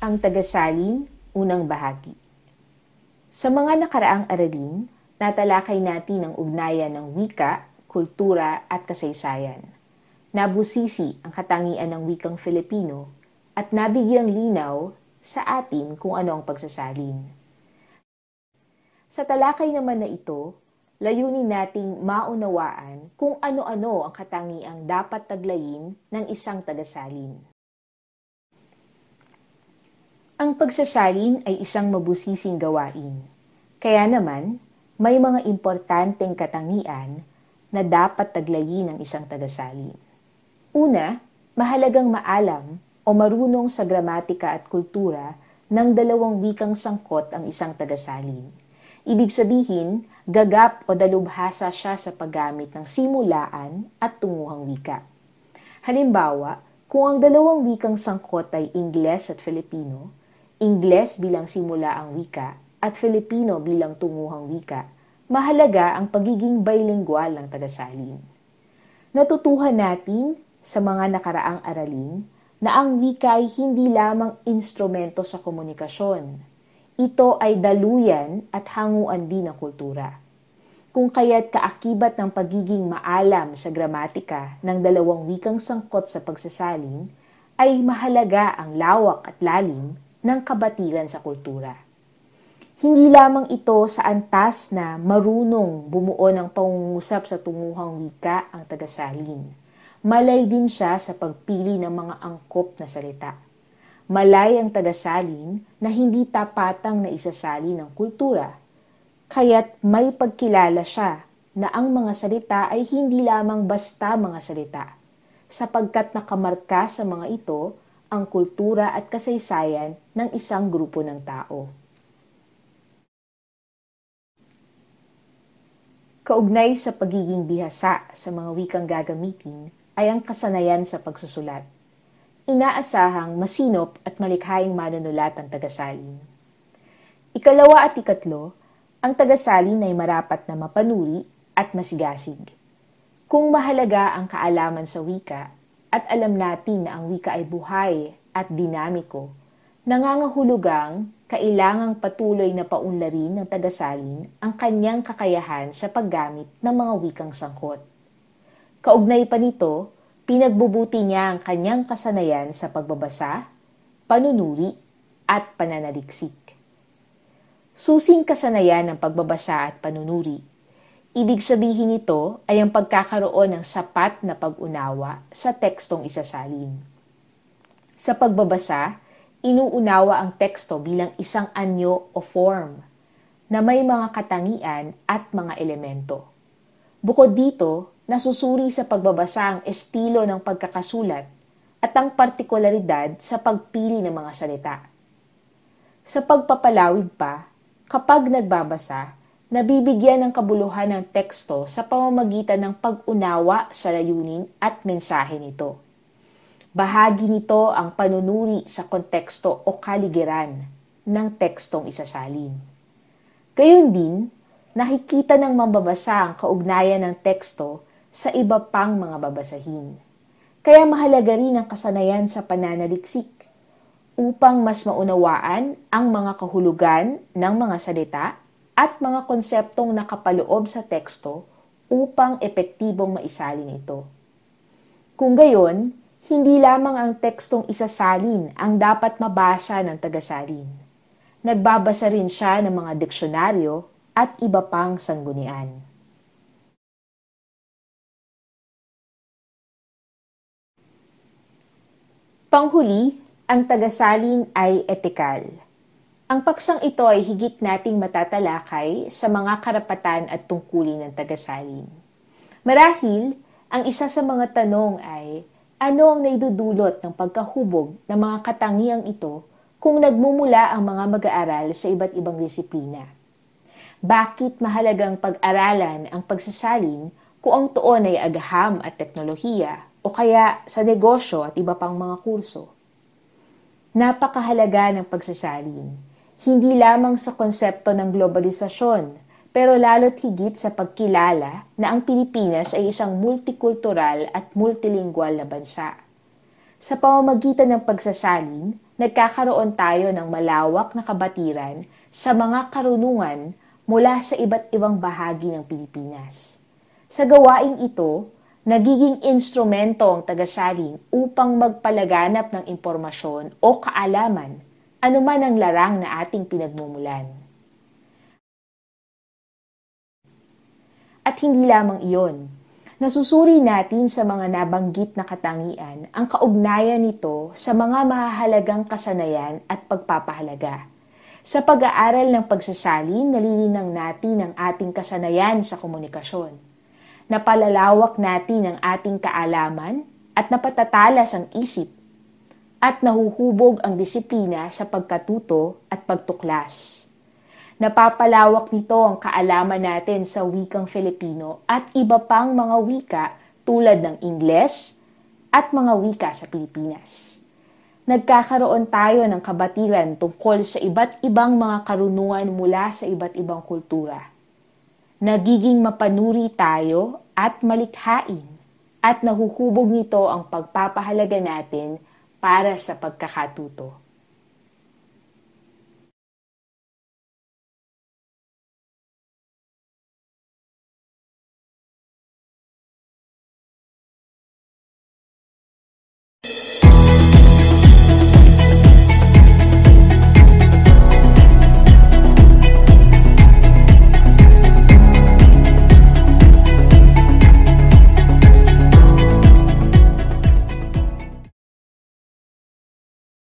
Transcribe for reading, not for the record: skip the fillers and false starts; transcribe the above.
Ang tagasalin, unang bahagi. Sa mga nakaraang aralin, natalakay natin ang ugnayan ng wika, kultura at kasaysayan. Nabusisi ang katangian ng wikang Filipino at nabigyang linaw sa atin kung ano ang pagsasalin. Sa talakay naman na ito, layunin nating maunawaan kung ano-ano ang katangiang dapat taglayin ng isang tagasalin. Ang pagsasalin ay isang mabusising gawain. Kaya naman, may mga importanteng katangian na dapat taglayin ng isang tagasalin. Una, mahalagang maalam o marunong sa gramatika at kultura ng dalawang wikang sangkot ang isang tagasalin. Ibig sabihin, gagap o dalubhasa siya sa paggamit ng simulaan at tunguhang wika. Halimbawa, kung ang dalawang wikang sangkot ay Ingles at Filipino, Ingles bilang simulaang wika at Filipino bilang tunguhang wika, mahalaga ang pagiging bilingual ng tagasalin. Natutuhan natin sa mga nakaraang aralin na ang wika ay hindi lamang instrumento sa komunikasyon. Ito ay daluyan at hanguan din ng kultura. Kung kaya't kaakibat ng pagiging maalam sa gramatika ng dalawang wikang sangkot sa pagsasalin, ay mahalaga ang lawak at lalim ng kabatiran sa kultura. Hindi lamang ito sa antas na marunong bumuo ng pangungusap sa tunguhang wika ang tagasalin. Malay din siya sa pagpili ng mga angkop na salita. Malay ang tagasalin na hindi tapatang na isasali ng kultura, kaya't may pagkilala siya na ang mga salita ay hindi lamang basta mga salita, sapagkat nakamarka sa mga ito ang kultura at kasaysayan ng isang grupo ng tao. Kaugnay sa pagiging bihasa sa mga wikang gagamitin ay ang kasanayan sa pagsusulat. Inaasahang masinop at malikhaing manunulat ang tagasalin. Ikalawa at ikatlo, ang tagasalin ay marapat na mapanuri at masigasig. Kung mahalaga ang kaalaman sa wika at alam natin na ang wika ay buhay at dinamiko, nangangahulugang kailangang patuloy na paunlarin ng tagasalin ang kanyang kakayahan sa paggamit ng mga wikang sangkot. Kaugnay pa nito, pinagbubuti niya ang kanyang kasanayan sa pagbabasa, panunuri, at pananaliksik. Susing kasanayan ng pagbabasa at panunuri. Ibig sabihin nito ay ang pagkakaroon ng sapat na pag-unawa sa tekstong isasalin. Sa pagbabasa, inuunawa ang teksto bilang isang anyo o form na may mga katangian at mga elemento. Bukod dito, nasusuri sa pagbabasa ang estilo ng pagkakasulat at ang partikularidad sa pagpili ng mga salita. Sa pagpapalawig pa, kapag nagbabasa, nabibigyan ng kabuluhan ng teksto sa pamamagitan ng pag-unawa sa layunin at mensahe nito. Bahagi nito ang panunuri sa konteksto o kaligiran ng tekstong isasalin. Gayon din, nakikita ng mambabasa ang kaugnayan ng teksto sa iba pang mga babasahin. Kaya mahalaga rin ang kasanayan sa pananaliksik upang mas maunawaan ang mga kahulugan ng mga salita at mga konseptong nakapaloob sa teksto upang epektibong maisalin ito. Kung gayon, hindi lamang ang tekstong isasalin ang dapat mabasa ng tagasalin. Nagbabasa rin siya ng mga diksyonaryo at iba pang sanggunian. Panghuli, ang tagasalin ay etikal. Ang paksang ito ay higit nating matatalakay sa mga karapatan at tungkulin ng tagasalin. Marahil, ang isa sa mga tanong ay, ano ang naidudulot ng pagkahubog ng mga katangiang ito kung nagmumula ang mga mag-aaral sa iba't ibang disiplina? Bakit mahalagang pag-aralan ang pagsasalin kung ang tuon ay agham at teknolohiya o kaya sa negosyo at iba pang mga kurso? Napakahalaga ng pagsasalin, hindi lamang sa konsepto ng globalisasyon, pero lalo't higit sa pagkilala na ang Pilipinas ay isang multikultural at multilingual na bansa. Sa pamamagitan ng pagsasalin, nagkakaroon tayo ng malawak na kabatiran sa mga karunungan mula sa iba't ibang bahagi ng Pilipinas. Sa gawaing ito, nagiging instrumento ang tagasalin upang magpalaganap ng impormasyon o kaalaman, anuman ang larang na ating pinagmumulan. At hindi lamang iyon, nasusuri natin sa mga nabanggit na katangian ang kaugnayan nito sa mga mahahalagang kasanayan at pagpapahalaga. Sa pag-aaral ng pagsasalin, nalilinang natin ang ating kasanayan sa komunikasyon. Napalalawak natin ang ating kaalaman at napatatalas ang isip at nahuhubog ang disiplina sa pagkatuto at pagtuklas. Napapalawak nito ang kaalaman natin sa wikang Filipino at iba pang mga wika tulad ng Ingles at mga wika sa Pilipinas. Nagkakaroon tayo ng kabatiran tungkol sa iba't ibang mga karunungan mula sa iba't ibang kultura. Nagiging mapanuri tayo at malikhain at nahuhubog nito ang pagpapahalaga natin para sa pagkakatuto.